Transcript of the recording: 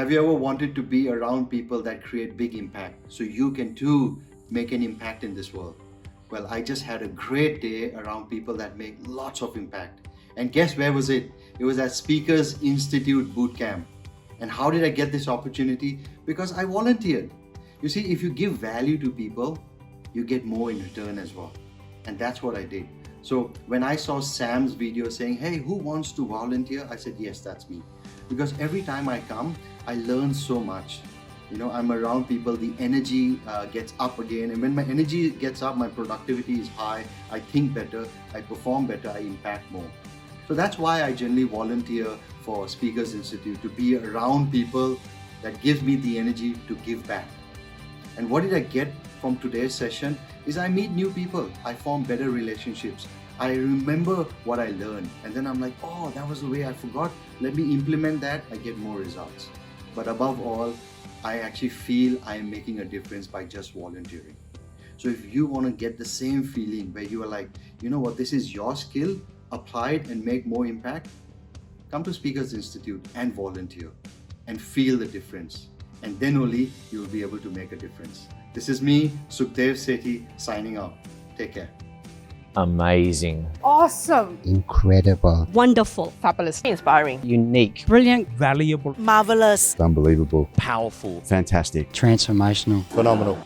Have you ever wanted to be around people that create big impact so you can too make an impact in this world? Well, I just had a great day around people that make lots of impact. And guess where was it? It was at Speakers Institute Bootcamp. And how did I get this opportunity? Because I volunteered. You see, if you give value to people, you get more in return as well. And that's what I did. So when I saw Sam's video saying, hey, who wants to volunteer? I said, yes, that's me. Because every time I come, I learn so much. You know, I'm around people, the energy gets up again. And when my energy gets up, my productivity is high. I think better, I perform better, I impact more. So that's why I generally volunteer for Speakers Institute, to be around people that gives me the energy to give back. And what did I get from today's session is I meet new people. I form better relationships. I remember what I learned. And then I'm like, oh, that was the way I forgot. Let me implement that. I get more results. But above all, I actually feel I am making a difference by just volunteering. So if you want to get the same feeling where you are like, you know what, this is your skill, apply it and make more impact, come to Speakers Institute and volunteer and feel the difference. And then only you will be able to make a difference. This is me, Sukhdev Sethi, signing out. Take care. Amazing. Awesome. Incredible. Wonderful. Fabulous. Inspiring. Unique. Brilliant. Valuable. Marvelous. Unbelievable. Powerful. Fantastic. Transformational. Phenomenal.